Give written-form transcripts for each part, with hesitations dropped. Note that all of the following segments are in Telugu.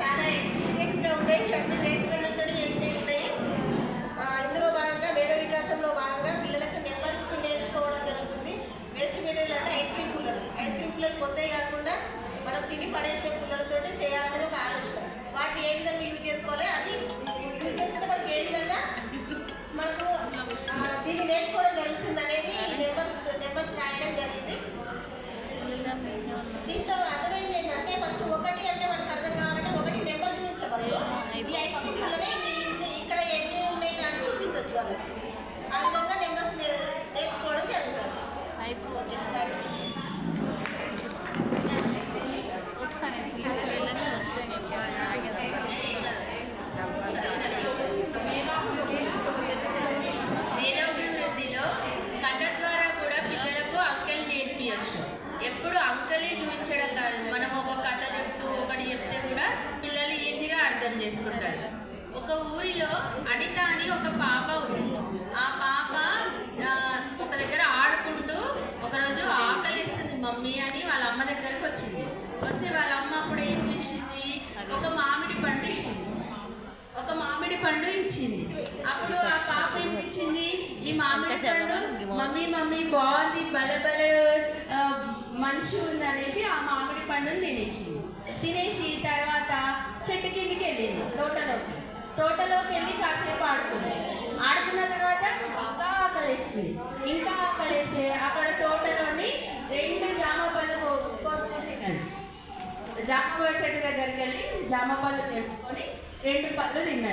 చాలా ఎక్స్పీరియన్స్గా ఉన్నాయి. అన్ని టేస్ట్ పిల్లలతో చేసినవి ఉన్నాయి. ఇందులో భాగంగా వేద వికాసంలో భాగంగా పిల్లలకు నెంబర్స్ నేర్చుకోవడం జరుగుతుంది. వేస్ట్ మెటీరియల్ అంటే ఐస్ క్రీమ్ పుల్లలు. ఐస్ క్రీమ్ పుల్లలు కొత్తవి కాకుండా మనం తిని పడేసిన పుల్లలతో చేయాలనేది ఒక ఆలోచన. వాటిని ఏ విధంగా యూజ్ చేసుకోవాలి, అది యూజ్ చేసుకుంటే మనకి ఏ విధంగా మనకు దీన్ని నేర్చుకోవడం జరుగుతుంది అనేది నెంబర్స్ రాయడం జరిగింది. దీంట్లో అర్థమైంది ఏంటంటే ఫస్ట్ ఒకటి అంటే మనకు అర్థం కావాలంటే ఒకటి నెంబర్ చూపించబడదు. ఈ ఐస్ క్రీమ్ వల్లనే ఇక్కడ ఎన్ని ఉన్నాయి అని చూపించవచ్చు వాళ్ళకి. ఆ విధంగా నెంబర్స్ నేర్చుకోవడం జరుగుతుంది. మేధాభివృద్ధిలో కథ ద్వారా కూడా పిల్లలకు అంకెలు నేర్పించచ్చు. ఎప్పుడు అంకెలే చూపించడం కాదు, మనం ఒక కథ చెప్తూ ఒకటి చెప్తే కూడా పిల్లలు ఈజీగా అర్థం చేసుకుంటారు. ఒక ఊరిలో అనిత అని ఒక పాప ఉంది. ఆ పాప ఒక దగ్గర ఆడుకుంటూ ఒకరోజు ఆకలిస్తుంది మమ్మీ అని వాళ్ళ అమ్మ దగ్గరకు వచ్చింది. వస్తే వాళ్ళ అమ్మ అప్పుడు ఏం చేసింది, ఒక మామిడి పండు ఇచ్చింది. అప్పుడు ఆ పాప ఏం ఇచ్చింది, ఈ మామిడి పండు మమ్మీ బాగుంది, భలే మంచిగా ఉంది అనేసి ఆ మామిడి పండుని తినేసి తర్వాత చెట్టు కిందికి వెళ్ళింది. తోటలోకి వెళ్ళి కాసేపు ఆడుకున్న తర్వాత ఇంకా ఆకలేసి అక్కడ తోటలోని 2 జామ పళ్ళు కోసుకొని తిన్నది. జామపళ్ళ చెట్టు దగ్గరికి వెళ్ళి జామ పళ్ళు తెంపుకొని 2 పళ్ళు తిన్న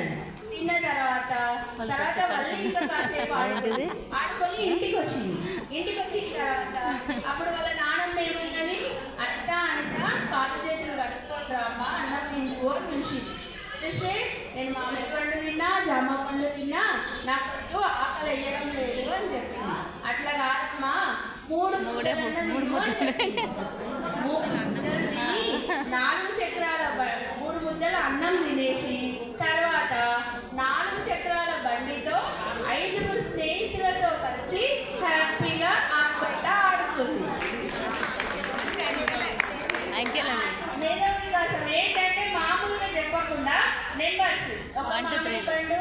తర్వాత మళ్ళీ ఇంకా కాసేపు ఆడుకొని ఇంటికి వచ్చిన తర్వాత అప్పుడు వాళ్ళ నాన్నమ్మ ఏమైనది, అనిత కాలు చేతులు కట్టుకొని రామ్మా అన్నం తిందుకో అని పిలిచింది. తెలిస్తే నేను మామిడి పండు తిన్నా, జామ పండు తిన్నా, నాకు ఆకలి వేయడం లేదు అని చెప్పింది. అట్లా కాదమ్మా, 3 ముద్దలు తిని 4 చక్రాల 3 ముద్దల అన్నం తినేసి తర్వాత 4 చక్రాల బండితో 5 స్నేహితులతో కలిసి హ్యాపీగా ఆడుకుంటా ఆడుతుంది. మేధావి వికాసం ఏంటంటే మామూలుగా చెప్పకుండా నెంబర్స్, ఒక మామిడి పండు